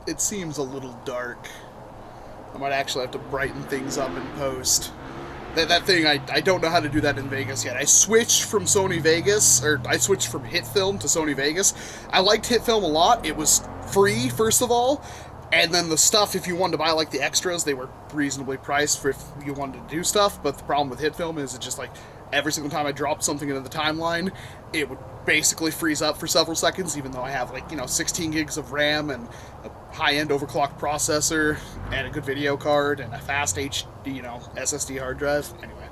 it seems a little dark. I might actually have to brighten things up in post. That thing, I don't know how to do that in Vegas yet. I switched from Sony Vegas, or I switched from HitFilm to Sony Vegas. I liked HitFilm a lot. It was free, first of all, and then the stuff, if you wanted to buy like the extras, they were reasonably priced for if you wanted to do stuff, but the problem with HitFilm is it just like, every single time I dropped something into the timeline, it would basically freeze up for several seconds, even though I have, like, 16 gigs of RAM and a high-end overclocked processor and a good video card and a fast HD, SSD hard drive. Anyway,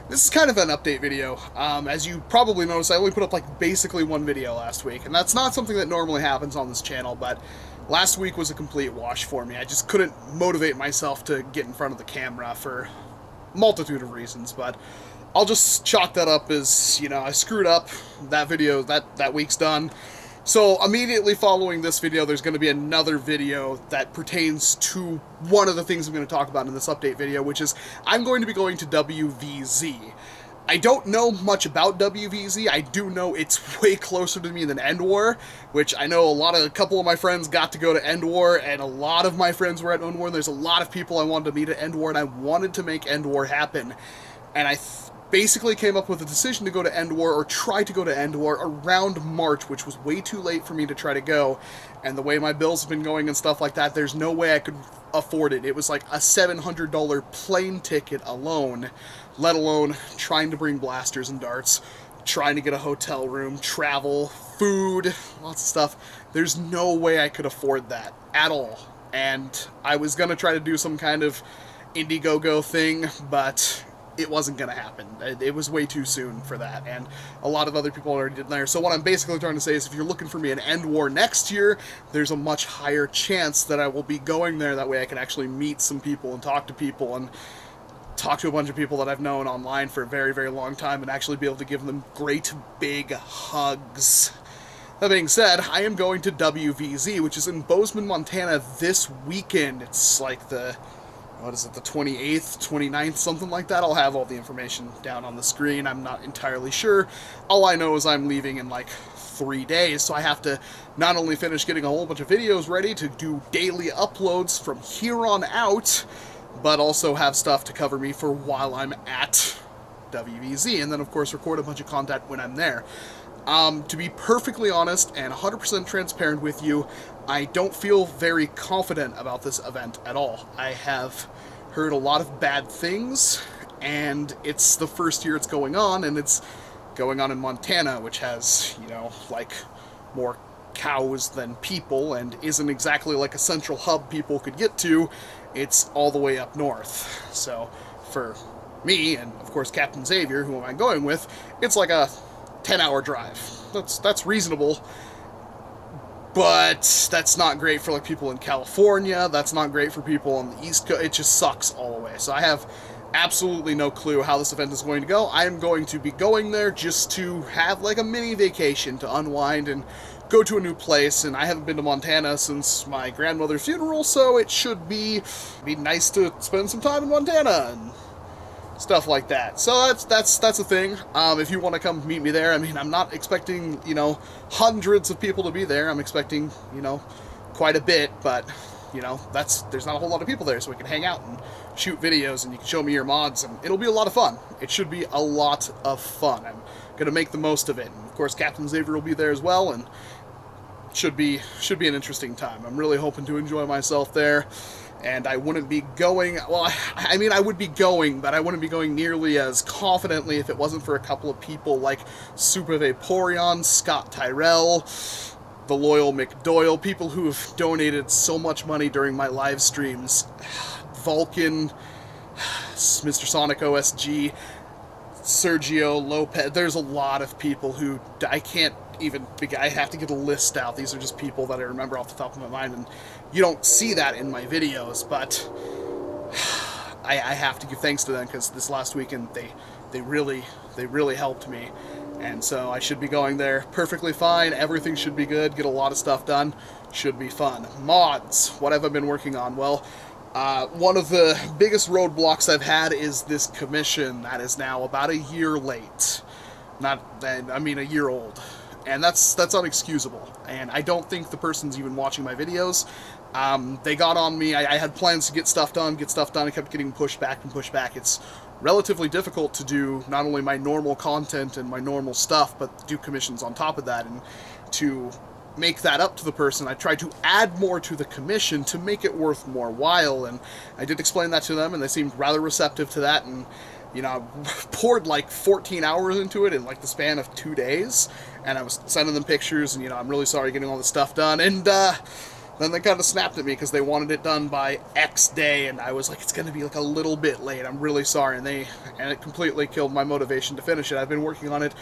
this is kind of an update video. As you probably noticed, I only put up, like, basically one video last week, and that's not something that normally happens on this channel, but last week was a complete wash for me. I just couldn't motivate myself to get in front of the camera for a multitude of reasons, but I'll just chalk that up as, I screwed up. That video, that week's done. So immediately following this video, there's going to be another video that pertains to one of the things I'm going to talk about in this update video, which is I'm going to be going to WvZ. I don't know much about WvZ. I do know it's way closer to me than End War, which I know a couple of my friends got to go to End War, and a lot of my friends were at End War. There's a lot of people I wanted to meet at End War, and I wanted to make End War happen. And I basically came up with a decision to go to End War, or try to go to End War, around March, which was way too late for me to try to go. And the way my bills have been going and stuff like that, there's no way I could afford it. It was like a $700 plane ticket alone, let alone trying to bring blasters and darts, trying to get a hotel room, travel, food, lots of stuff. There's no way I could afford that at all. And I was going to try to do some kind of Indiegogo thing, but it wasn't going to happen. It was way too soon for that, and a lot of other people already did there. So what I'm basically trying to say is if you're looking for me in End War next year, there's a much higher chance that I will be going there. That way I can actually meet some people and talk to people and talk to a bunch of people that I've known online for a very, very long time and actually be able to give them great big hugs. That being said, I am going to WvZ, which is in Bozeman, Montana this weekend. It's like the 28th, 29th, something like that. I'll have all the information down on the screen. I'm not entirely sure. All I know is I'm leaving in like 3 days, so I have to not only finish getting a whole bunch of videos ready to do daily uploads from here on out, but also have stuff to cover me for while I'm at WvZ, and then of course record a bunch of content when I'm there. To be perfectly honest and 100% transparent with you, I don't feel very confident about this event at all. I have heard a lot of bad things, and it's the first year it's going on, and it's going on in Montana, which has, like, more cows than people, and isn't exactly like a central hub people could get to. It's all the way up north. So, for me, and of course Captain Xavier, who I'm going with, it's like a 10-hour drive. That's reasonable, but that's not great for like people in California. That's not great for people on the East Coast. It just sucks all the way. So I have absolutely no clue how this event is going to go. I am going to be going there just to have like a mini vacation, to unwind and go to a new place. And I haven't been to Montana since my grandmother's funeral, so it should be nice to spend some time in Montana and stuff like that. So that's a thing. If you want to come meet me there, I mean, I'm not expecting, hundreds of people to be there. I'm expecting, quite a bit, but, there's not a whole lot of people there, so we can hang out and shoot videos, and you can show me your mods, and it'll be a lot of fun. It should be a lot of fun. I'm going to make the most of it. And of course, Captain Xavier will be there as well, and should be an interesting time. I'm really hoping to enjoy myself there. And I wouldn't be going, well, I mean, I would be going, but I wouldn't be going nearly as confidently if it wasn't for a couple of people like Super Vaporeon, Scott Tyrell, the loyal McDoyle, people who have donated so much money during my live streams, Vulcan, Mr. Sonic OSG, Sergio Lopez. There's a lot of people who I can't even, I have to get a list out. These are just people that I remember off the top of my mind, and you don't see that in my videos, but I have to give thanks to them, because this last weekend they really helped me, and so I should be going there perfectly fine. Everything should be good, get a lot of stuff done, should be fun. Mods, what have I been working on? Well, one of the biggest roadblocks I've had is this commission that is now about a year late. A year old. And that's unexcusable. And I don't think the person's even watching my videos. They got on me. I had plans to get stuff done. I kept getting pushed back and pushed back. It's relatively difficult to do not only my normal content and my normal stuff, but do commissions on top of that. And to make that up to the person, I tried to add more to the commission to make it worth more while. And I did explain that to them, and they seemed rather receptive to that. And you know, I poured like 14 hours into it in like the span of 2 days, and I was sending them pictures, and you know, I'm really sorry getting all this stuff done. And then they kind of snapped at me because they wanted it done by X day, and I was like, it's going to be like a little bit late. I'm really sorry. And it completely killed my motivation to finish it. I've been working on it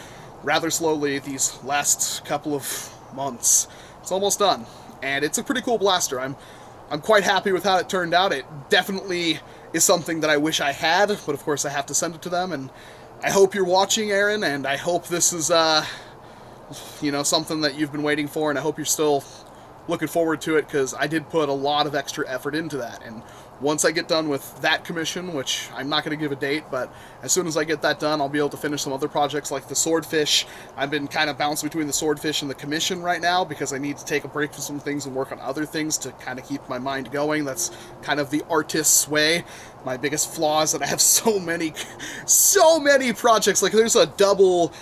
rather slowly these last couple of months. It's almost done, and it's a pretty cool blaster. I'm quite happy with how it turned out. It definitely is something that I wish I had, but of course I have to send it to them. And I hope you're watching, Aaron, and I hope this is you know, something that you've been waiting for, and I hope you're still looking forward to it, because I did put a lot of extra effort into that. And once I get done with that commission, which I'm not going to give a date, but as soon as I get that done, I'll be able to finish some other projects like the Swordfish. I've been kind of bouncing between the Swordfish and the commission right now because I need to take a break from some things and work on other things to kind of keep my mind going. That's kind of the artist's way. My biggest flaw is that I have so many projects. Like there's a double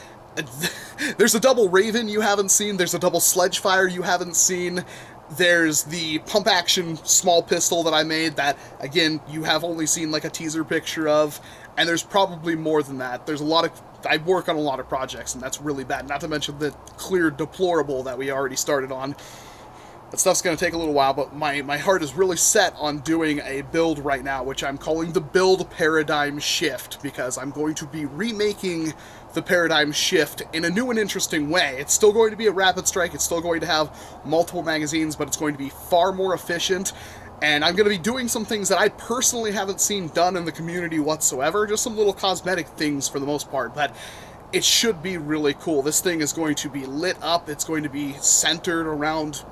Raven you haven't seen, there's a double Sledgefire you haven't seen, there's the pump action small pistol that I made that, again, you have only seen like a teaser picture of, and there's probably more than that. There's a lot of, I work on a lot of projects, and that's really bad, not to mention the clear deplorable that we already started on. That stuff's going to take a little while, but my heart is really set on doing a build right now, which I'm calling the Build Paradigm Shift, because I'm going to be remaking the Paradigm Shift in a new and interesting way. It's still going to be a rapid strike, it's still going to have multiple magazines, but it's going to be far more efficient, and I'm going to be doing some things that I personally haven't seen done in the community whatsoever, just some little cosmetic things for the most part, but it should be really cool. This thing is going to be lit up, it's going to be centered around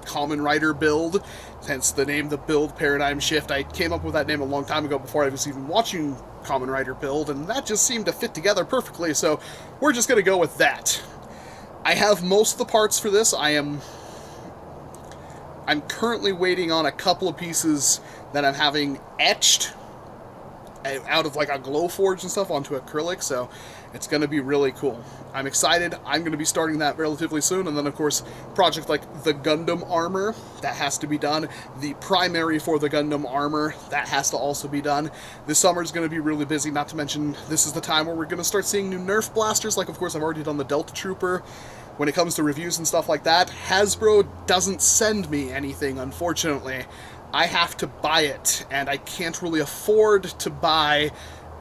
Kamen Rider build, hence the name, the Build Paradigm Shift. I came up with that name a long time ago before I was even watching Kamen Rider build, and that just seemed to fit together perfectly, so we're just going to go with that. I have most of the parts for this. I'm currently waiting on a couple of pieces that I'm having etched out of like a Glowforge and stuff onto acrylic, so it's going to be really cool. I'm excited. I'm going to be starting that relatively soon, and then of course project like the Gundam armor, that has to be done. The primary for the Gundam armor, that has to also be done. This summer is going to be really busy, not to mention this is the time where we're going to start seeing new Nerf blasters, like of course I've already done the Delta Trooper. When it comes to reviews and stuff like that, Hasbro doesn't send me anything, unfortunately. I have to buy it, and I can't really afford to buy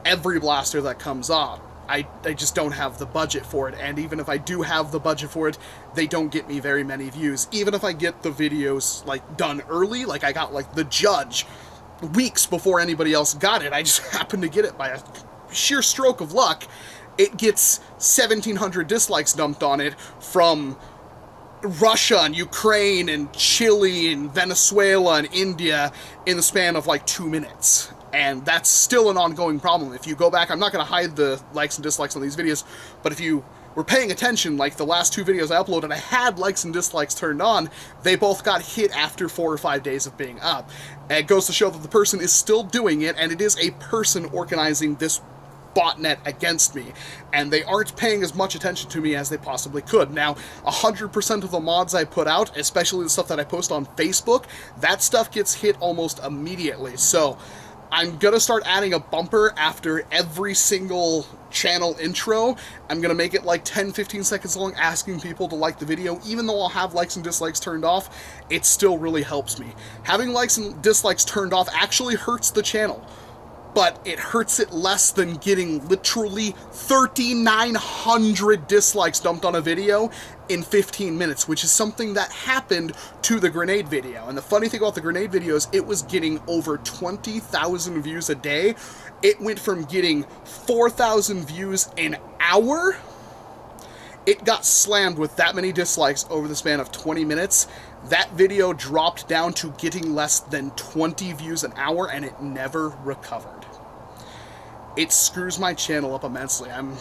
every blaster that comes up. I just don't have the budget for it, and even if I do have the budget for it, they don't get me very many views. Even if I get the videos like done early, like I got like The Judge weeks before anybody else got it, I just happened to get it by a sheer stroke of luck, it gets 1,700 dislikes dumped on it from Russia and Ukraine and Chile and Venezuela and India in the span of like 2 minutes. And that's still an ongoing problem. If you go back, I'm not going to hide the likes and dislikes on these videos, but if you were paying attention, like the last 2 videos I uploaded, I had likes and dislikes turned on. They both got hit after 4 or 5 days of being up. And it goes to show that the person is still doing it, and it is a person organizing this botnet against me, and they aren't paying as much attention to me as they possibly could. Now, 100% of the mods I put out, especially the stuff that I post on Facebook, that stuff gets hit almost immediately. So I'm gonna start adding a bumper after every single channel intro. I'm gonna make it like 10-15 seconds long, asking people to like the video. Even though I'll have likes and dislikes turned off, it still really helps me. Having likes and dislikes turned off actually hurts the channel, but it hurts it less than getting literally 3,900 dislikes dumped on a video in 15 minutes, which is something that happened to the grenade video. And the funny thing about the grenade video is it was getting over 20,000 views a day. It went from getting 4,000 views an hour. It got slammed with that many dislikes over the span of 20 minutes. That video dropped down to getting less than 20 views an hour, and it never recovered. It screws my channel up immensely. I'm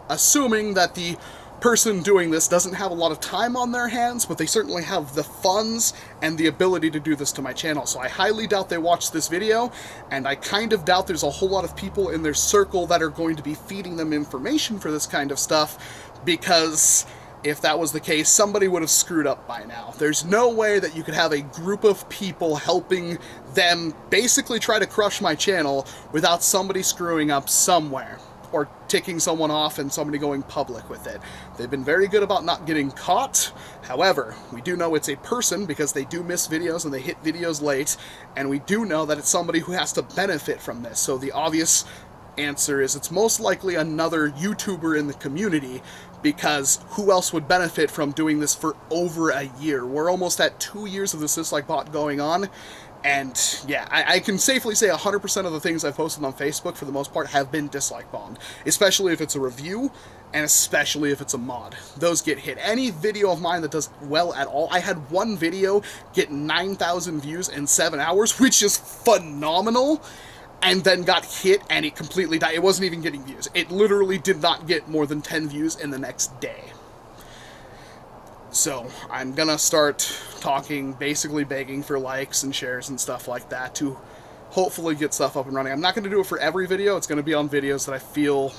assuming that the person doing this doesn't have a lot of time on their hands, but they certainly have the funds and the ability to do this to my channel. So I highly doubt they watched this video, and I kind of doubt there's a whole lot of people in their circle that are going to be feeding them information for this kind of stuff, because if that was the case, somebody would have screwed up by now. There's no way that you could have a group of people helping them basically try to crush my channel without somebody screwing up somewhere, or ticking someone off and somebody going public with it. They've been very good about not getting caught. However, we do know it's a person because they do miss videos and they hit videos late, and we do know that it's somebody who has to benefit from this. So the obvious answer is it's most likely another YouTuber in the community, because who else would benefit from doing this for over a year? We're almost at 2 years of this dislike bot going on. And yeah, I can safely say 100% of the things I've posted on Facebook, for the most part, have been dislike bombed. Especially if it's a review, and especially if it's a mod. Those get hit. Any video of mine that does well at all, I had one video get 9,000 views in 7 hours, which is phenomenal, and then got hit and it completely died. It wasn't even getting views. It literally did not get more than 10 views in the next day. So, I'm gonna start talking, basically begging for likes and shares and stuff like that to hopefully get stuff up and running. I'm not gonna do it for every video. It's gonna be on videos that I feel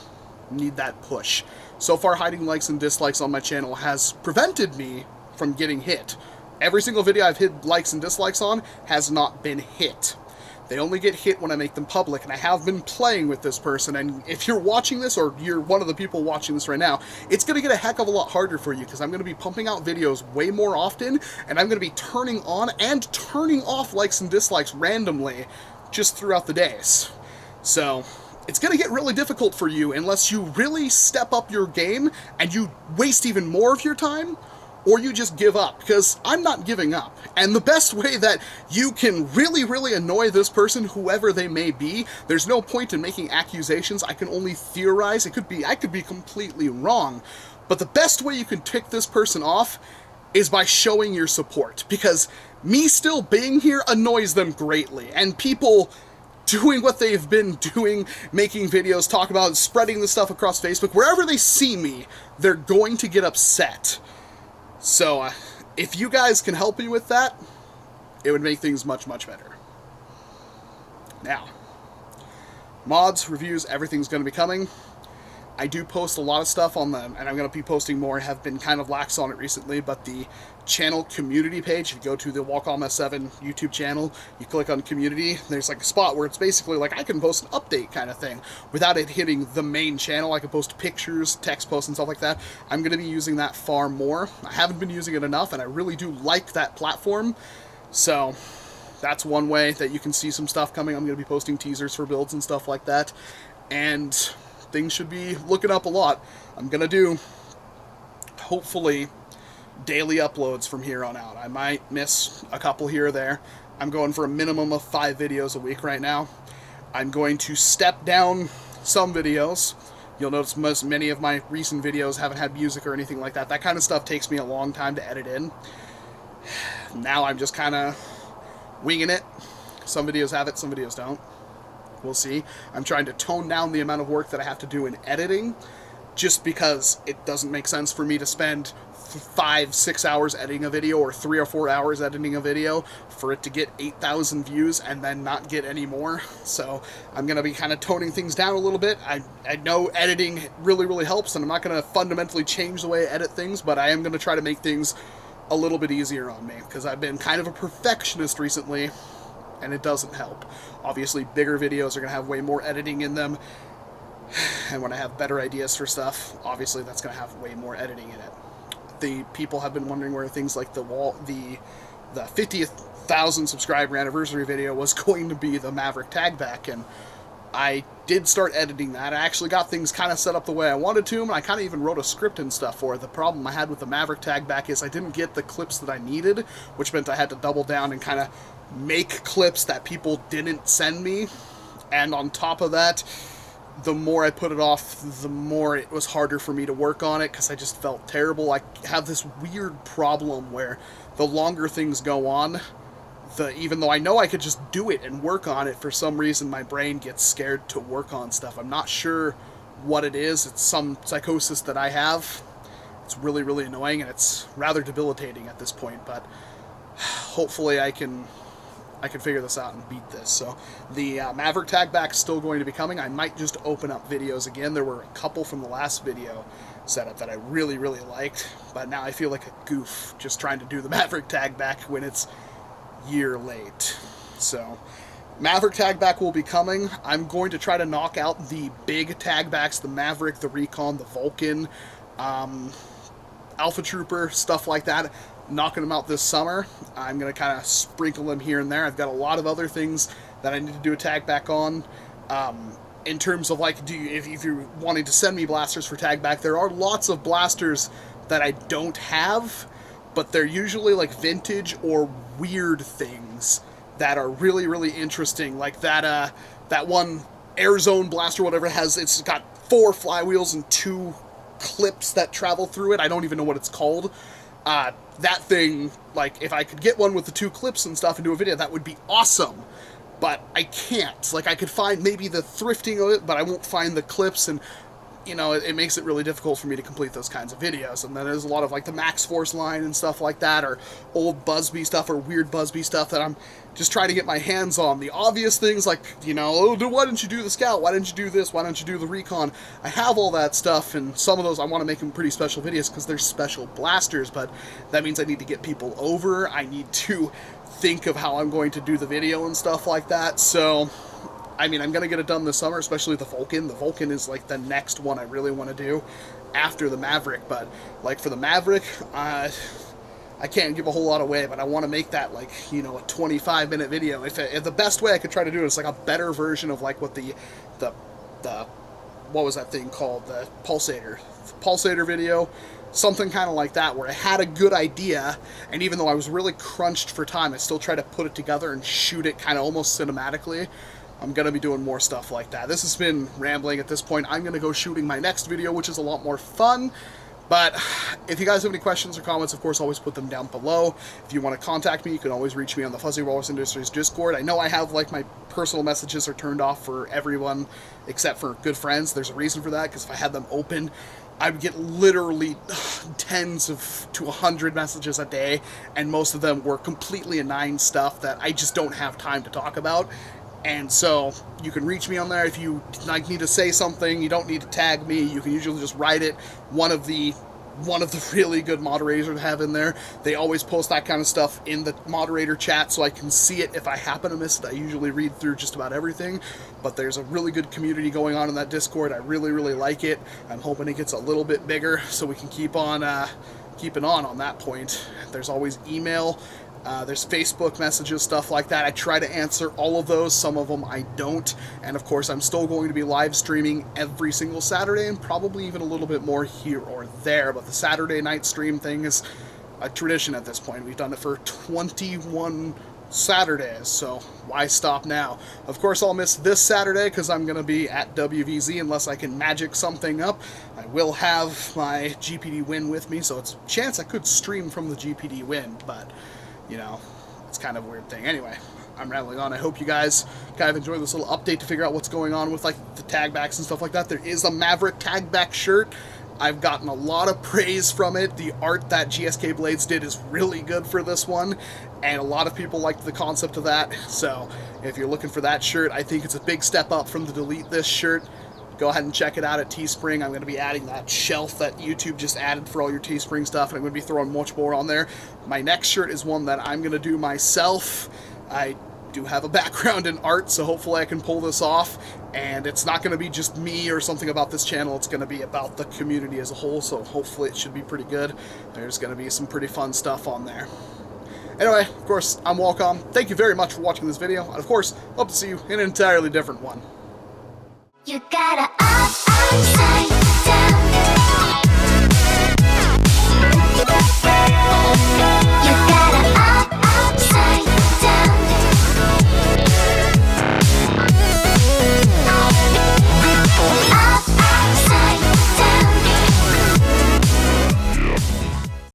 need that push. So far, hiding likes and dislikes on my channel has prevented me from getting hit. Every single video I've hid likes and dislikes on has not been hit. They only get hit when I make them public, and I have been playing with this person, and if you're watching this, or you're one of the people watching this right now, it's going to get a heck of a lot harder for you, because I'm going to be pumping out videos way more often, and I'm going to be turning on and turning off likes and dislikes randomly just throughout the days. So it's going to get really difficult for you unless you really step up your game and you waste even more of your time, or you just give up, because I'm not giving up. And the best way that you can really, really annoy this person, whoever they may be, there's no point in making accusations. I can only theorize. I could be completely wrong. But the best way you can tick this person off is by showing your support, because me still being here annoys them greatly. And people doing what they've been doing, making videos, talk about, spreading the stuff across Facebook, wherever they see me, they're going to get upset. So, if you guys can help me with that, it would make things much, much better. Now, mods, reviews, everything's going to be coming. I do post a lot of stuff on them, and I'm going to be posting more. I have been kind of lax on it recently, but the channel community page, if you go to the Walcom S7 YouTube channel, you click on community, there's like a spot where it's basically like I can post an update kind of thing without it hitting the main channel. I can post pictures, text posts, and stuff like that. I'm going to be using that far more. I haven't been using it enough, and I really do like that platform. So that's one way that you can see some stuff coming. I'm going to be posting teasers for builds and stuff like that, and things should be looking up a lot. I'm going to do, hopefully, daily uploads from here on out. I might miss a couple here or there. I'm going for a minimum of 5 videos a week right now. I'm going to step down some videos. You'll notice many of my recent videos haven't had music or anything like that. That kind of stuff takes me a long time to edit in. Now I'm just kind of winging it. Some videos have it, some videos don't. We'll see. I'm trying to tone down the amount of work that I have to do in editing, just because it doesn't make sense for me to spend 5-6 hours editing a video, or 3 or 4 hours editing a video for it to get 8,000 views and then not get any more. So I'm going to be kind of toning things down a little bit. I know editing really, really helps, and I'm not going to fundamentally change the way I edit things, but I am going to try to make things a little bit easier on me, because I've been kind of a perfectionist recently, and it doesn't help. Obviously, bigger videos are going to have way more editing in them, and when I have better ideas for stuff, obviously that's going to have way more editing in it. The people have been wondering where things like the 50,000 subscriber anniversary video was going to be the Maverick tag back, and I did start editing that. I actually got things kind of set up the way I wanted to, and I kind of even wrote a script and stuff for it. The problem I had with the Maverick tag back is I didn't get the clips that I needed, which meant I had to double down and kind of make clips that people didn't send me. And on top of that, the more I put it off, the more it was harder for me to work on it, because I just felt terrible. I have this weird problem where the longer things go on, even though I know I could just do it and work on it, for some reason my brain gets scared to work on stuff. I'm not sure what it is. It's some psychosis that I have, It's really, really annoying, and it's rather debilitating at this point, but hopefully I can figure this out and beat this. So the Maverick tag back is still going to be coming. I might just open up videos again. There were a couple from the last video setup that I really, really liked, but now I feel like a goof just trying to do the Maverick tag back when it's year late. So Maverick tag back will be coming. I'm going to try to knock out the big tag backs, the Maverick, the Recon, the Vulcan, Alpha Trooper, stuff like that. Knocking them out this summer. I'm going to kind of sprinkle them here and there. I've got a lot of other things that I need to do a tag back on. In terms of like, if you're wanting to send me blasters for tag back, there are lots of blasters that I don't have, but they're usually like vintage or weird things that are really, really interesting. Like that one Air Zone blaster, whatever, it's got 4 flywheels and 2 clips that travel through it. I don't even know what it's called. That thing, like, if I could get one with the 2 clips and stuff and do a video, that would be awesome. But I can't. Like, I could find maybe the thrifting of it, but I won't find the clips, and, you know, it makes it really difficult for me to complete those kinds of videos. And then there's a lot of, like, the Max Force line and stuff like that, or old Busby stuff, or weird Busby stuff that I'm just trying to get my hands on. The obvious things, like, you know, oh, why didn't you do the Scout? Why didn't you do this? Why don't you do the Recon? I have all that stuff, and some of those I want to make them pretty special videos because they're special blasters, but that means I need to get people over. I need to think of how I'm going to do the video and stuff like that. So, I mean, I'm going to get it done this summer, especially the Vulcan. The Vulcan is, like, the next one I really want to do after the Maverick, but, like, for the Maverick, I can't give a whole lot away, but I want to make that, like, you know, a 25-minute video. If the best way I could try to do it is, like, a better version of, like, what the what was that thing called? The Pulsator video. Something kind of like that, where I had a good idea, and even though I was really crunched for time, I still tried to put it together and shoot it kind of almost cinematically. I'm going to be doing more stuff like that. This has been rambling at this point. I'm going to go shooting my next video, which is a lot more fun. But if you guys have any questions or comments, of course, always put them down below. If you want to contact me, you can always reach me on the Fuzzy Walrus Industries Discord. I know I have, like, my personal messages are turned off for everyone except for good friends. There's a reason for that, because if I had them open, I would get literally tens to 100 messages a day, and most of them were completely inane stuff that I just don't have time to talk about. And so you can reach me on there if you like need to say something. You don't need to tag me. You can usually just write it. One of the really good moderators I have in there, they always post that kind of stuff in the moderator chat, so I can see it if I happen to miss it. I usually read through just about everything, but there's a really good community going on in that Discord. I really, really like it. I'm hoping it gets a little bit bigger so we can keep on keeping on that point. There's always email. There's Facebook messages, stuff like that. I try to answer all of those. Some of them I don't. And of course, I'm still going to be live streaming every single Saturday, and probably even a little bit more here or there. But the Saturday night stream thing is a tradition at this point. We've done it for 21 Saturdays, so why stop now? Of course, I'll miss this Saturday because I'm going to be at WvZ unless I can magic something up. I will have my GPD win with me, so it's a chance I could stream from the GPD win, but you know, it's kind of a weird thing. Anyway, I'm rambling on. I hope you guys kind of enjoy this little update to figure out what's going on with, like, the tag backs and stuff like that. There is a Maverick tag back shirt. I've gotten a lot of praise from it. The art that GSK Blades did is really good for this one, and a lot of people liked the concept of that. So if you're looking for that shirt, I think it's a big step up from the Delete This shirt. Go ahead and check it out at Teespring. I'm going to be adding that shelf that YouTube just added for all your Teespring stuff, and I'm going to be throwing much more on there. My next shirt is one that I'm going to do myself. I do have a background in art, so hopefully I can pull this off, and it's not going to be just me or something about this channel. It's going to be about the community as a whole, so hopefully it should be pretty good. There's going to be some pretty fun stuff on there. Anyway, of course, I'm Walcom. Thank you very much for watching this video, and of course, hope to see you in an entirely different one. You gotta upside down. You